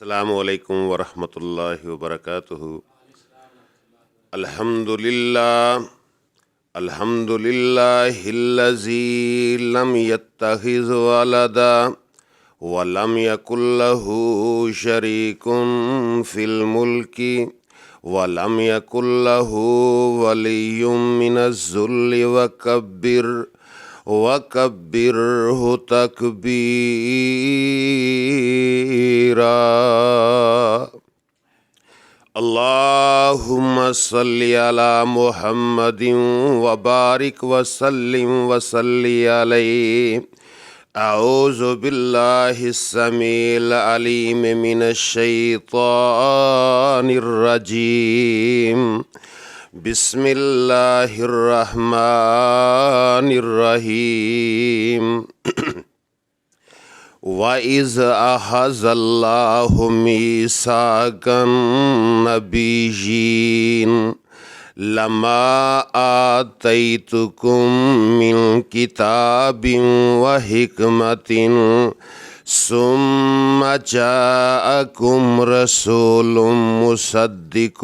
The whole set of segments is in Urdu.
السلام علیکم ورحمۃ اللہ وبرکاتہ۔ الحمدللہ الذی لم یتخذ ولدا ولم یکن لہ شریک فی الملک ولم یکن لہ ولی من الذل وکبرہ تکبیرا۔ اللہم صلی علی محمد وبارک وسلم علیہ۔ اعوذ باللہ السمیع العلیم من الشیطان الرجیم۔ بسم اللہ الرحمن الرحیم۔ وَإِذْ أَخَذَ اللَّهُ مِيثَاقَ النَّبِيِّينَ لَمَا آتَيْتُكُم مِّن كِتَابٍ وَحِكْمَةٍ ثُمَّ جَاءَكُمْ رَسُولٌ مُصَدِّقٌ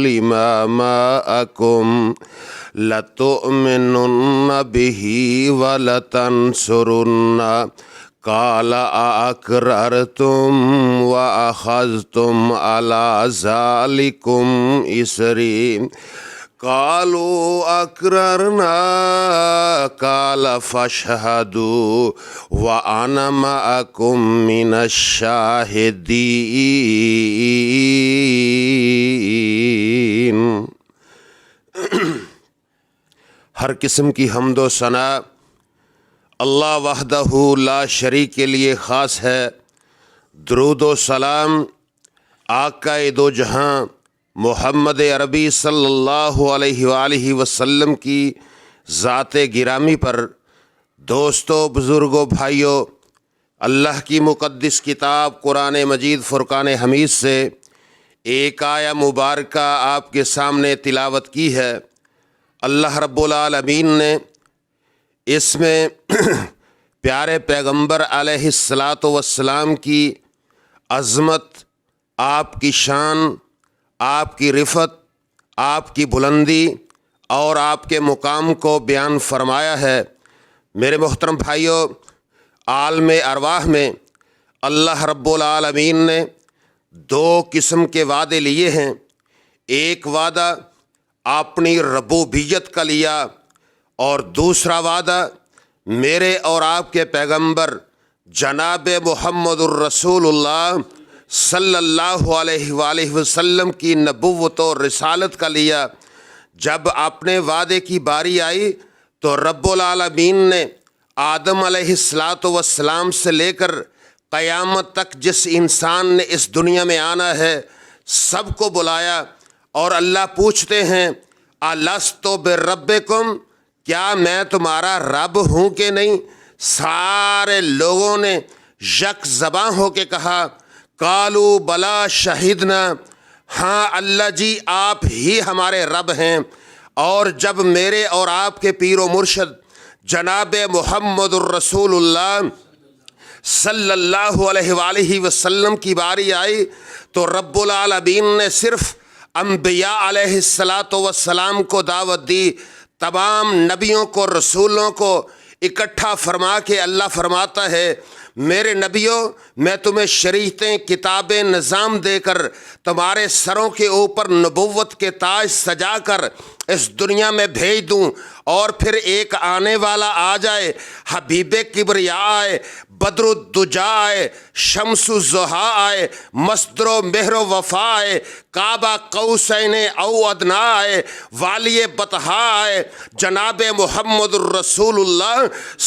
لِّمَا مَعَكُمْ لَتُؤْمِنُنَّ بِهِ وَلَتَنصُرُنَّهُ قال أأقررتم وأخذتم على ذلكم إصري قالوا أقررنا قال فاشهدوا وأنا معكم من الشاهدين۔ ہر قسم کی حمد و ثنا اللہ وحدہ لا شریک کے لیے خاص ہے۔ درود و سلام آقا دو جہاں محمد عربی صلی اللہ علیہ وآلہ وسلم کی ذات گرامی پر۔ دوستو، بزرگوں، بھائیوں، اللہ کی مقدس کتاب قرآن مجید فرقان حمید سے ایک آیہ مبارکہ آپ کے سامنے تلاوت کی ہے۔ اللہ رب العالمین نے اس میں پیارے پیغمبر علیہ السلام کی عظمت، آپ کی شان، آپ کی رفعت، آپ کی بلندی اور آپ کے مقام کو بیان فرمایا ہے۔ میرے محترم بھائیوں، عالم ارواح میں اللہ رب العالمین نے دو قسم کے وعدے لیے ہیں۔ ایک وعدہ اپنی ربوبیت کا لیا اور دوسرا وعدہ میرے اور آپ کے پیغمبر جناب محمد الرسول اللہ صلی اللہ علیہ وآلہ وسلم کی نبوت و رسالت کا لیا۔ جب اپنے وعدے کی باری آئی تو رب العالمین نے آدم علیہ السلام سے لے کر قیامت تک جس انسان نے اس دنیا میں آنا ہے سب کو بلایا، اور اللہ پوچھتے ہیں الست بربکم، کیا میں تمہارا رب ہوں کہ نہیں؟ سارے لوگوں نے یک زباں ہو کے کہا قالوا بلا شہدنا، ہاں اللہ جی آپ ہی ہمارے رب ہیں۔ اور جب میرے اور آپ کے پیر و مرشد جناب محمد الرسول اللہ صلی اللہ علیہ وآلہ وسلم کی باری آئی تو رب العالمین نے صرف انبیاء علیہ السلام کو دعوت دی۔ تمام نبیوں کو، رسولوں کو اکٹھا فرما کے اللہ فرماتا ہے میرے نبیوں، میں تمہیں شریعتیں، کتابیں، نظام دے کر تمہارے سروں کے اوپر نبوت کے تاج سجا کر اس دنیا میں بھیج دوں، اور پھر ایک آنے والا آ جائے، حبیب کبریا آئے، بدر الدجا آئے، شمس الضحیٰ آئے، مصدر و مہر و وفا آئے، کعبہ قوسین او ادنیٰ آئے، والی بطحا آئے، جناب محمد الرسول اللہ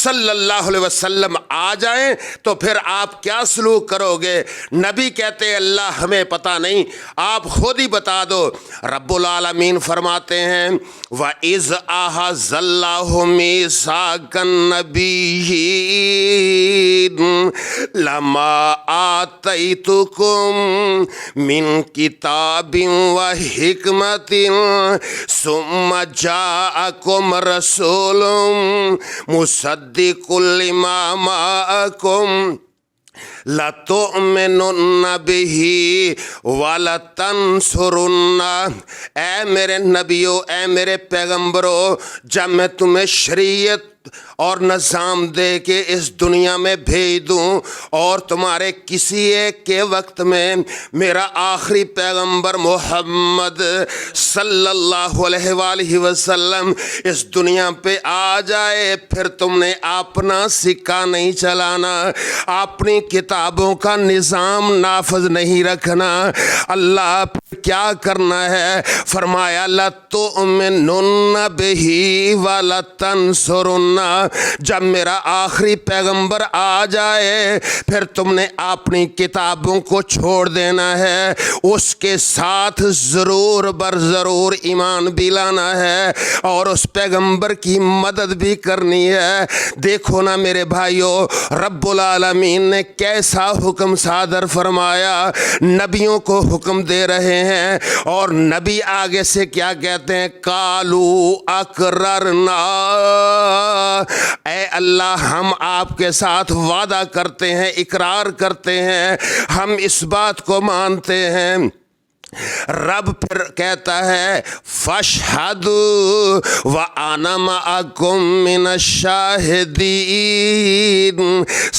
صلی اللہ علیہ وسلم آ جائیں تو پھر آپ کیا سلوک کرو گے؟ نبی کہتے اللہ ہمیں پتہ نہیں، آپ خود ہی بتا دو۔ رب العالمین فرماتے ہیں وَإِذْ أَخَذَ اللَّهُ مِيثَاقَ النَّبِيِّينَ لَمَا آتَيْتُكُم مِّن كِتَابٍ وَحِكْمَةٍ ثُمَّ جَاءَكُمْ رَسُولٌ مُصَدِّقٌ لِّمَا مَعَكُمْ لَتُؤْمِنُنَّ بِهِ وَلَتَنْصُرُنَّ، اے میرے نبیوں، اے میرے پیغمبروں، جب میں تمہیں شریعت اور نظام دے کے اس دنیا میں بھیج دوں اور تمہارے کسی ایک کے وقت میں میرا آخری پیغمبر محمد صلی اللہ علیہ وآلہ وسلم اس دنیا پہ آ جائے، پھر تم نے اپنا سکہ نہیں چلانا، اپنی کتابوں کا نظام نافذ نہیں رکھنا۔ اللہ کیا کرنا ہے؟ فرمایا لَتُؤْمِنُنَّ بِهِ وَلَتَنْصُرُنَّ، جب میرا آخری پیغمبر آ جائے پھر تم نے اپنی کتابوں کو چھوڑ دینا ہے، اس کے ساتھ ضرور بر ضرور ایمان بھی لانا ہے اور اس پیغمبر کی مدد بھی کرنی ہے۔ دیکھو نا میرے بھائیوں، رب العالمین نے کیسا حکم صادر فرمایا، نبیوں کو حکم دے رہے ہیں اور نبی آگے سے کیا کہتے ہیں؟ قالوا اقررنا، اے اللہ ہم آپ کے ساتھ وعدہ کرتے ہیں، اقرار کرتے ہیں، ہم اس بات کو مانتے ہیں۔ رب پھر کہتا ہے فَاشْهَدُوا وَأَنَا مَعَكُم مِّنَ الشَّاهِدِينَ،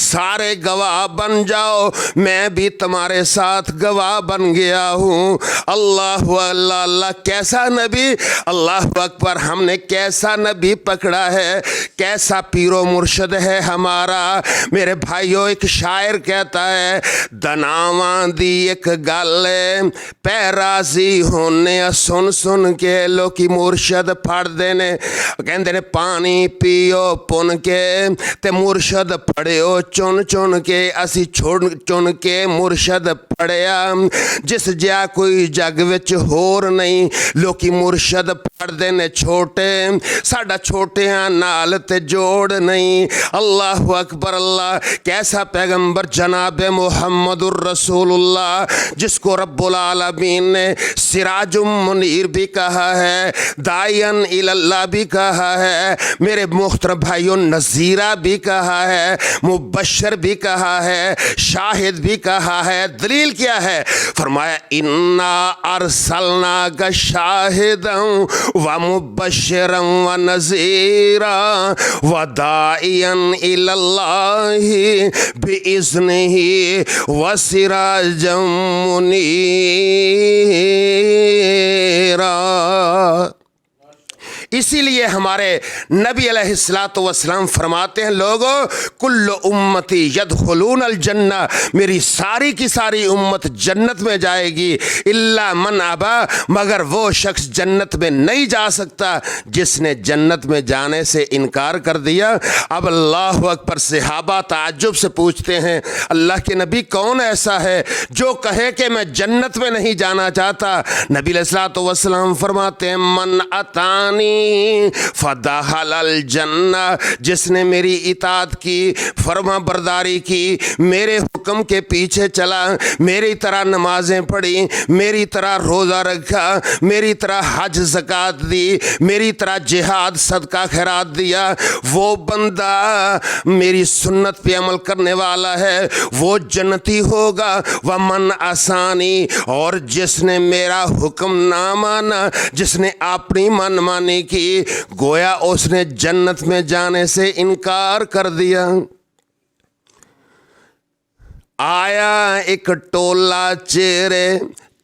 سارے گواہ بن جاؤ، میں بھی تمہارے ساتھ گواہ بن گیا ہوں۔ اللہ اللہ اللہ، کیسا نبی، اللہ اکبر، ہم نے کیسا نبی پکڑا ہے، کیسا پیر و مرشد ہے ہمارا۔ میرے بھائیوں، ایک شاعر کہتا ہے دناواں دی ایک گل راضی ہونے سن سن کے لوکی مرشد پڑھ دینے، کہندے نے پانی پیو پن کے تے مرشد پڑھیو چن چن کے، اسی چن کے مرشد پڑھیا، جس جا کوئی جگ وچ ہور نہیں، لوکی مرشد پڑھ دینے چھوٹے، ساڈا چھوٹیاں نال تے جوڑ نہیں۔ اللہ اکبر اللہ، کیسا پیغمبر جناب محمد الرسول اللہ، جس کو رب العالمین نے سراج منیر بھی کہا ہے، داعین الی اللہ بھی کہا ہے، میرے محترم بھائیوں نذیرہ بھی کہا ہے، مبشر بھی کہا ہے، شاہد بھی کہا ہے۔ دلیل کیا ہے؟ فرمایا انا ارسلناک شاہدا ومبشرا ونذیرا وداعیا الی اللہ باذنہ وسراجا منیرا۔ اسی لیے ہمارے نبی علیہ السلام فرماتے ہیں لوگوں کل امتی یدخلون الجنہ، میری ساری کی ساری امت جنت میں جائے گی، الا من ابا، مگر وہ شخص جنت میں نہیں جا سکتا جس نے جنت میں جانے سے انکار کر دیا۔ اب اللہ اکبر، صحابہ تعجب سے پوچھتے ہیں اللہ کے نبی کون ایسا ہے جو کہے کہ میں جنت میں نہیں جانا چاہتا؟ نبی علیہ السلام فرماتے ہیں من اتانی فدخل الجنہ، جس نے میری اطاعت کی، فرما برداری کی، میرے حکم کے پیچھے چلا، میری طرح نمازیں پڑھی، میری طرح روزہ رکھا، میری طرح حج زکوٰۃ دی، میری طرح جہاد صدقہ خیرات دیا، وہ بندہ میری سنت پہ عمل کرنے والا ہے وہ جنتی ہوگا۔ ومن عصانی، اور جس نے میرا حکم نہ مانا، جس نے اپنی من مانی کی، گویا اس نے جنت میں جانے سے انکار کر دیا۔ آیا ایک ٹولہ چہرے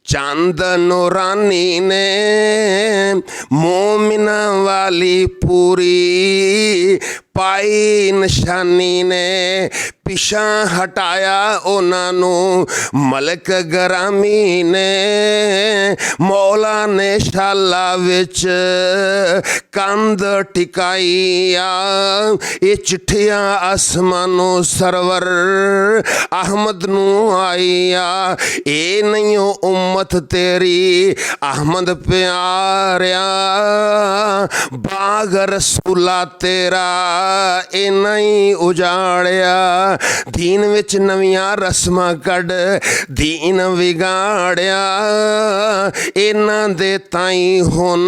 چاند نورانی نے، مومنہ والی پوری پائی نشانی نے، پیشاں ہٹایا انہاں نو ملک گرامی نے، مولا نے شالا وچ کند ٹکائی آ، یہ چٹھیاں آسمانوں سرور احمد نو آئی آ، اے نہیں امت تیری احمد پیاریا، باغ رسولہ تیرا اے نہیں اجاڑیا، دین وچ نویاں رسماں کڈ دین وگاڑیا، انہاں دے تائیں ہن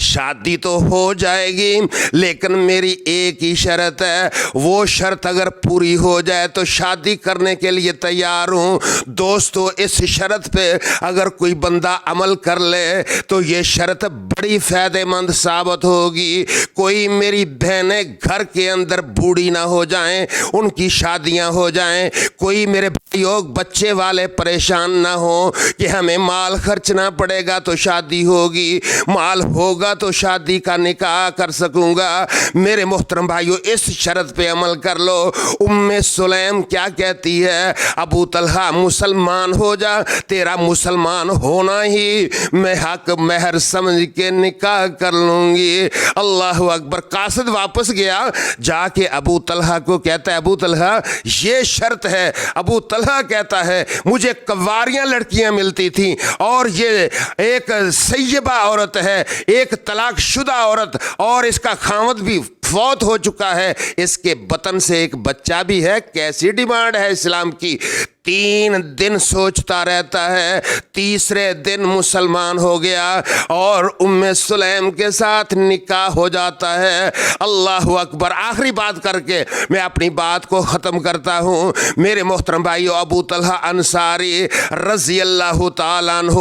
شادی تو ہو جائے گی لیکن میری ایک ہی شرط ہے، وہ شرط اگر پوری ہو جائے تو شادی کرنے کے لیے تیار ہوں۔ دوستو، اس شرط پہ اگر کوئی بندہ عمل کر لے تو یہ شرط بڑی فائدہ مند ثابت ہوگی۔ کوئی میری بہنیں گھر کے اندر بوڑھی نہ ہو جائیں، ان کی شادیاں ہو جائیں، کوئی میرے بھائیوں بچے والے پریشان نہ ہوں کہ ہمیں مال خرچنا پڑے گا تو شادی ہوگی، مال ہوگا تو شادی کا نکاح کر سکوں گا۔ میرے محترم بھائیو، اس شرط پہ عمل کر لو۔ ام سلیم کیا کہتی ہے؟ ابو طلحہ مسلمان ہو جا، تیرا مسلمان ہونا ہی میں حق مہر سمجھ کے نکاح کر لوں گی۔ اللہ اکبر۔ قاصد واپس گیا، جا کے ابو طلحہ کو کہتا ہے، ابو طلحہ یہ شرط ہے۔ ابو طلحہ کہتا ہے مجھے قواریاں لڑکیاں ملتی تھیں اور یہ ایک سیبہ عورت ہے، ایک طلاق شدہ عورت، اور اس کا خاوند بھی فوت ہو چکا ہے، اس کے بطن سے ایک بچہ بھی ہے، کیسی ڈیمانڈ ہے اسلام کی؟ 3 دن سوچتا رہتا ہے، تیسرے دن مسلمان ہو گیا اور ام سلیم کے ساتھ نکاح ہو جاتا ہے۔ اللہ اکبر۔ آخری بات کر کے میں اپنی بات کو ختم کرتا ہوں۔ میرے محترم بھائیو، ابو طلحہ انصاری رضی اللہ تعالیٰ عنہ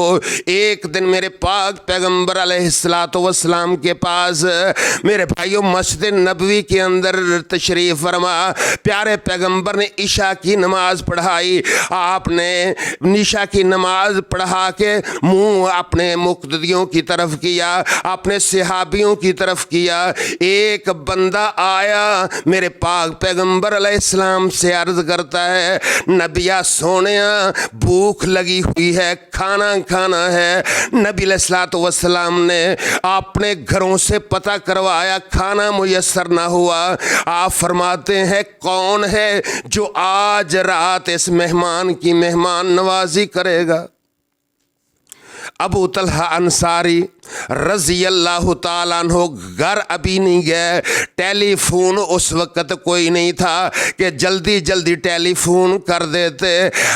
ایک دن میرے پاک پیغمبر علیہ السلام کے پاس، میرے بھائیو، مسجد نبوی کے اندر تشریف فرما۔ پیارے پیغمبر نے عشاء کی نماز پڑھائی، آپ نے عشاء کی نماز پڑھا کے منہ اپنے مقتدیوں کی طرف کیا، اپنے صحابیوں کی طرف کیا۔ ایک بندہ آیا، میرے پاک پیغمبر علیہ السلام سے عرض کرتا ہے، نبیہ سونیا بھوک لگی ہوئی ہے، کھانا کھانا ہے۔ نبی علیہ السلام نے اپنے گھروں سے پتہ کروایا، کھانا میسر نہ ہوا۔ آپ فرماتے ہیں کون ہے جو آج رات اس مہمان کی مہمان نوازی کرے گا؟ ابو طلحہ انصاری رضی اللہ تعالیٰ عنہ گھر ابھی نہیں گئے، ٹیلی فون اس وقت کوئی نہیں تھا کہ جلدی جلدی ٹیلی فون کر دیتے۔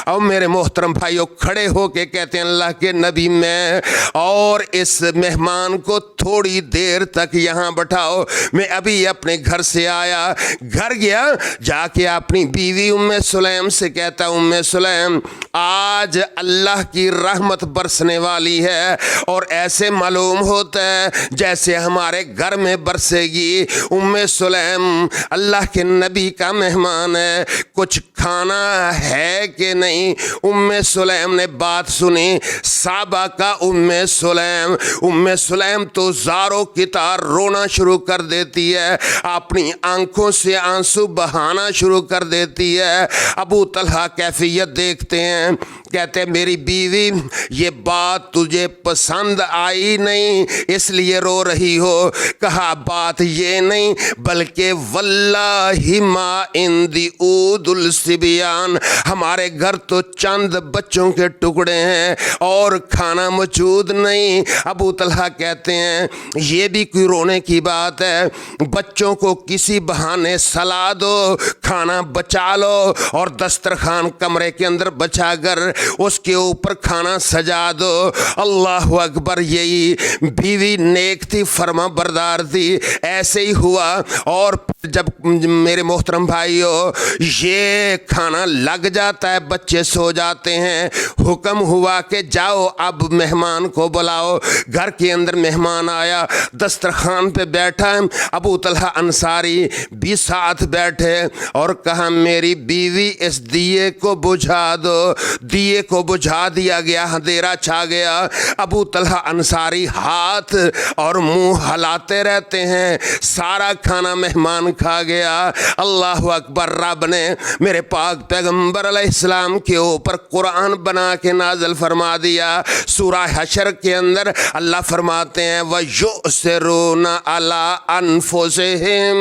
اور میرے محترم بھائیوں کھڑے ہو کے کہتے ہیں اللہ کے نبی، میں اور اس مہمان کو تھوڑی دیر تک یہاں بٹھاؤ، میں ابھی اپنے گھر سے آیا۔ گھر گیا، جا کے اپنی بیوی ام سلیم سے کہتا، ام سلیم آج اللہ کی رحمت برسنے والی ہے اور ایسے معلوم ہوتا ہے جیسے ہمارے گھر میں برسے گی۔ ام سلیم اللہ کے نبی کا مہمان ہے، کچھ کھانا ہے کہ نہیں؟ ام سلیم نے بات سنی، صحابہ کا ام سلیم تو زاروں کی طرح رونا شروع کر دیتی ہے، اپنی آنکھوں سے آنسو بہانا شروع کر دیتی ہے۔ ابو طلحہ کیفیت دیکھتے ہیں، کہتے ہیں میری بیوی یہ بات تجھے پسند آئی نہیں اس لیے رو رہی ہو؟ کہا بات یہ نہیں بلکہ واللہ ما عندی عود الصبیان، ہمارے گھر تو چند بچوں کے ٹکڑے ہیں اور کھانا موجود نہیں۔ ابو طلحہ کہتے ہیں یہ بھی کوئی رونے کی بات ہے؟ بچوں کو کسی بہانے سلا دو، کھانا بچا لو اور دسترخوان کمرے کے اندر بچا کر اس کے اوپر کھانا سجا دو۔ اللہ اکبر۔ یہی بیوی نیک تھی، فرما بردار تھی۔ ایسے ہی ہوا، اور جب میرے محترم بھائیو یہ کھانا لگ جاتا ہے، بچے سو جاتے ہیں، حکم ہوا کہ جاؤ اب مہمان کو بلاؤ۔ گھر کے اندر مہمان آیا، دسترخوان پہ بیٹھا، ابو طلحہ انصاری بھی ساتھ بیٹھے اور کہا میری بیوی اس دیے کو بجھا دو۔ دیے کو بجھا دیا گیا، اندھیرا چھا گیا۔ ابو طلحہ انصاری ہاتھ اور منہ ہلاتے رہتے ہیں، سارا کھانا مہمان کھا گیا۔ اللہ اکبر۔ رب نے میرے پاک پیغمبر علیہ السلام کے اوپر قرآن بنا کے نازل فرما دیا۔ سورہ حشر کے اندر اللہ فرماتے ہیں وَيُؤْثِرُونَ عَلَىٰ أَنفُسِهِمْ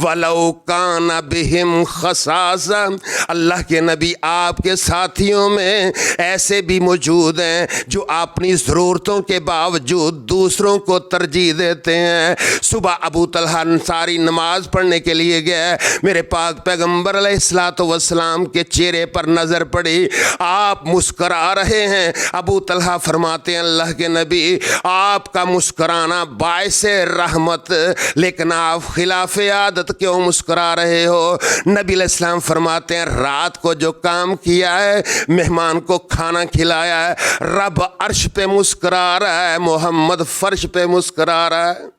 وَلَوْ كَانَ بِهِمْ خَصَاصَةٌ۔ اللہ کے نبی آپ کے ساتھیوں میں ایسے بھی موجود ہیں جو اپنی ضرورتوں کے باوجود دوسروں کو ترجیح دیتے ہیں۔ صبح ابو طلحہ انصاری نماز نماز پڑھنے کے لیے گیا، میرے پاک پیغمبر علیہ الصلوۃ والسلام کے چہرے پر نظر پڑی، آپ مسکرا رہے ہیں۔ ابو طلحہ فرماتے ہیں اللہ کے نبی آپ کا مسکرانا باعث رحمت، لیکن آپ خلاف عادت کیوں مسکرا رہے ہو؟ نبی علیہ السلام فرماتے ہیں رات کو جو کام کیا ہے، مہمان کو کھانا کھلایا ہے، رب عرش پہ مسکرا رہا ہے، محمد فرش پہ مسکرا رہا ہے۔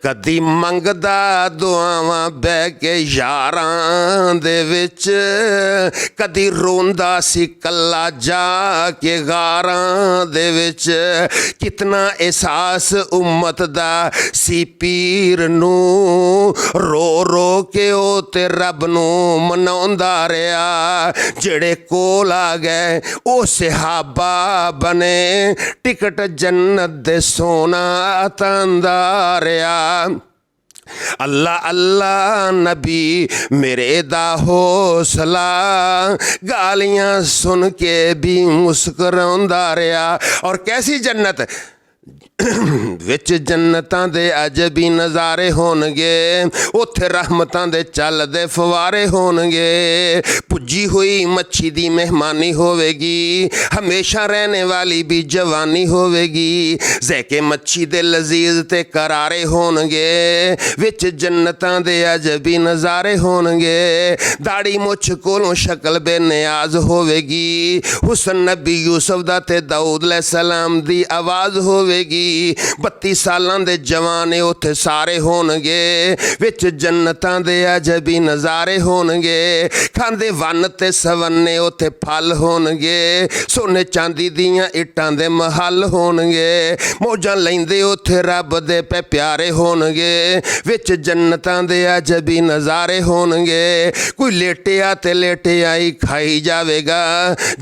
کدی منگدا دعاواں بہ کے یاراں دے وچ، کدی روندا سی کلا جا کے غاراں دے وچ، کتنا احساس امت دا سی پیر نو، رو رو کے او تے رب نو مناوندا رہیا، جڑے کول آ گئے او صحابہ بنے، ٹکٹ جنت دے سونا تاندا رہیا۔ اللہ اللہ نبی میرے دا حوصلہ، گالیاں سن کے بھی مسکراوندا رہیا۔ اور کیسی جنت وچ جنتاں دے عجبی نظارے ہون گے، اوتھے رحمتاں دے چل دے فوارے ہون گے، پجی ہوئی مچھی دی مہمانی ہوے گی، ہمیشہ رہنے والی بھی جوانی ہوے گی، ذائقے مچھی دے لذیذ تے کرارے ہون گے، وچ جنتاں دے عجبی نظارے ہون گے، داڑھی مچھ کولوں شکل بے نیاز ہوے گی، حسن نبی یوسف دا تے داؤد علیہ السلام دی آواز ہوے گی، 32 سالاں دے جوانے اوتھے سارے ہون گے، وچ جنتاں دے عجبی نظارے ہون گے، کھاندے ون تے سونے اوتھے پھل ہون گے، سونے چاندی دیاں اٹاں دے محل ہون گے، موجاں لیندے اوتھے رب دے پہ پیارے ہون گے، وچ جنتاں دے عجبی نظارے ہون گے، کوئی لیٹیا تے لیٹیا ہی کھائی جاوے گا،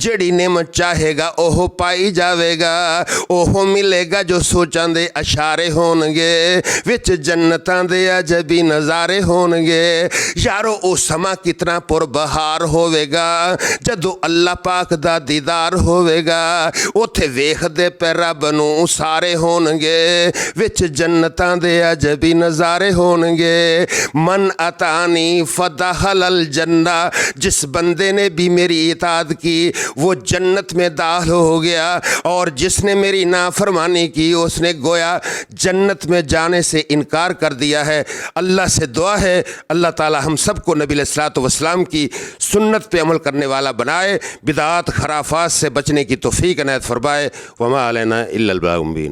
جڑی نعمت چاہے گا اوہ پائی جاوے گا، اوہ ملے گا جو سوچاں دے اشارے ہون گے، وچ جنتاں دے عجبی نظارے ہون گے۔ یارو او سما کتنا پر بہار ہوے گا، جدو اللہ پاک دا دیدار ہوے گا، اوتھے ویکھ دے پہ رب نو سارے ہون گے، وچ جنتاں دے عجبی نظارے ہون گے۔ من اتانی فدخل الجنہ، جس بندے نے بھی میری اطاعت کی وہ جنت میں داخل ہو گیا، اور جس نے میری نافرمانی کی اس نے گویا جنت میں جانے سے انکار کر دیا ہے۔ اللہ سے دعا ہے اللہ تعالی ہم سب کو نبی علیہ الصلوۃ والسلام کی سنت پہ عمل کرنے والا بنائے، بدعات خرافات سے بچنے کی توفیق عنایت فرمائے۔ وما علینا الا البلاغ المبین۔